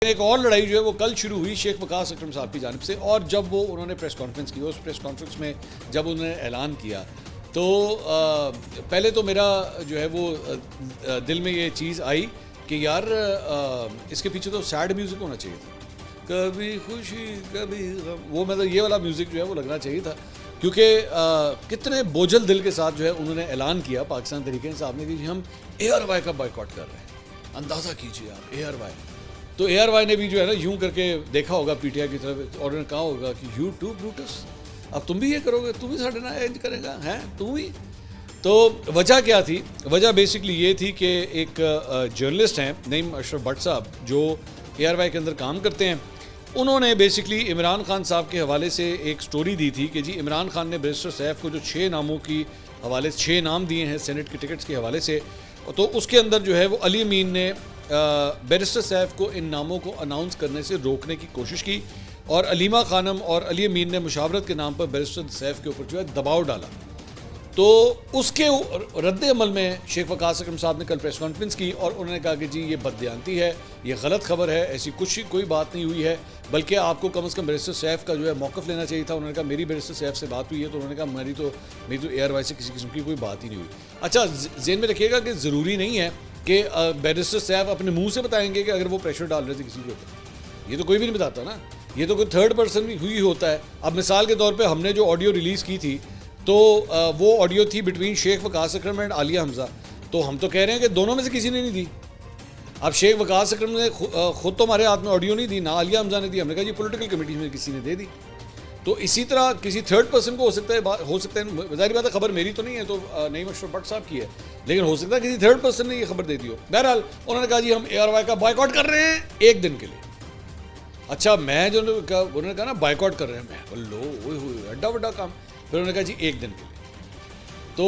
एक और लड़ाई जो है वो कल शुरू हुई शेख वकास अकरम साहब की जानिब से, और जब वो उन्होंने प्रेस कॉन्फ्रेंस की, उस प्रेस कॉन्फ्रेंस में जब उन्होंने ऐलान किया तो पहले तो मेरा जो है वो दिल में ये चीज़ आई कि यार इसके पीछे तो सैड म्यूज़िक होना चाहिए था, कभी खुशी कभी गम, वो मतलब ये वाला म्यूज़िक जो है वो लगना चाहिए था, क्योंकि कितने बोझल दिल के साथ जो है उन्होंने ऐलान किया पाकिस्तान तहरीक इंसाफ ने कि हम ARY का बॉयकॉट कर रहे हैं। अंदाज़ा कीजिए आप, ARY। तो ARY ने भी जो है ना यूं करके देखा होगा PTI की तरफ और उन्होंने कहा होगा कि यू टू ब्रूटस, अब तुम भी ये करोगे, तुम भी साढ़े ना एंज करेगा हैं तुम ही। तो वजह क्या थी? वजह बेसिकली ये थी कि एक जर्नलिस्ट हैं नईम अशरफ भट्ट साहब जो ARY के अंदर काम करते हैं, उन्होंने बेसिकली इमरान खान साहब के हवाले से एक स्टोरी दी थी कि जी इमरान खान ने बैरिस्टर सैफ को जो 6 नामों की हवाले 6 नाम दिए हैं सेनेट के टिकट्स के हवाले से, तो उसके अंदर जो है वो अली अमीन ने बैरिस्टर सैफ को इन नामों को अनाउंस करने से रोकने की कोशिश की, और अलीमा खानम और अली अमीन ने मुशावरत के नाम पर बैरिस्टर सैफ के ऊपर जो है दबाव डाला। तो उसके रद्द अमल में शेख वकास अकरम साहब ने कल प्रेस कॉन्फ्रेंस की और उन्होंने कहा कि जी ये बददियानती है, ये गलत खबर है, ऐसी कोई बात नहीं हुई है, बल्कि आपको कम से कम बैरिस्टर सैफ का जो है मौक़िफ़ लेना चाहिए था। उन्होंने कहा मेरी बैरिस्टर सैफ से बात हुई है, तो उन्होंने कहा मेरी तो ARY से किसी किस्म की कोई बात ही नहीं हुई। अच्छा, ज़हन में रखिएगा कि ज़रूरी नहीं है कि बैरिस्टर सैफ अपने मुंह से बताएंगे कि अगर वो प्रेशर डाल रहे थे किसी के ऊपर, ये तो कोई भी नहीं बताता ना, ये तो कोई थर्ड पर्सन भी हुई होता है। अब मिसाल के तौर पे हमने जो ऑडियो रिलीज़ की थी तो वो ऑडियो थी बिटवीन शेख वकास अकरम एंड आलिया हमजा, तो हम तो कह रहे हैं कि दोनों में से किसी ने नहीं दी। अब शेख वकास अकरम ने खुद तो हमारे हाथ में ऑडियो नहीं दी, ना आलिया हमजा ने दी, हमने कहा जी पॉलिटिकल कमेटी में किसी ने दे दी। तो इसी तरह किसी थर्ड पर्सन को हो सकता है ज़ाहिर बात है, खबर मेरी तो नहीं है, तो नईम अशरफ भट्ट साहब की है, लेकिन हो सकता है किसी थर्ड पर्सन ने ये खबर दे दी हो। बहरहाल उन्होंने कहा जी हम ARY का बॉयकॉट कर रहे हैं 1 दिन के लिए। अच्छा, मैं जो उन्होंने कहा ना बॉयकॉट कर रहे हैं, मैं लो एड्डा बड़ा काम। फिर उन्होंने कहा जी 1 दिन के लिए। तो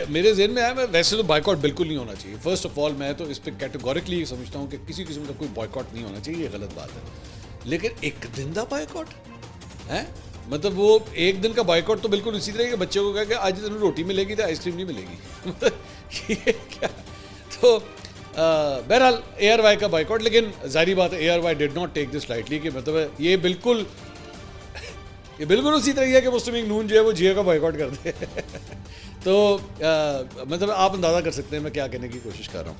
मेरे जहन में आया, मैं वैसे तो बॉयकॉट बिल्कुल नहीं होना चाहिए। फर्स्ट ऑफ ऑल मैं तो इस पर कैटेगोरिकली समझता हूँ कि किसी किस्म का कोई बॉयकॉट नहीं होना चाहिए, ये गलत बात है। लेकिन 1 दिन का बॉयकॉट है, मतलब वो 1 दिन का बॉयकॉट तो बिल्कुल इसी तरह के बच्चे को कहा कि आज तेन रोटी मिलेगी तो आइसक्रीम नहीं मिलेगी ये क्या? तो बहरहाल ARY का बॉयकॉट, लेकिन जाहिर बात है ARY did not take this lightly, कि मतलब ये बिल्कुल उसी तरह है कि मुस्लिम लीग नून जो है वो जिया का बॉयकॉट कर दे तो मतलब आप अंदाज़ा कर सकते हैं मैं क्या कहने की कोशिश कर रहा हूँ।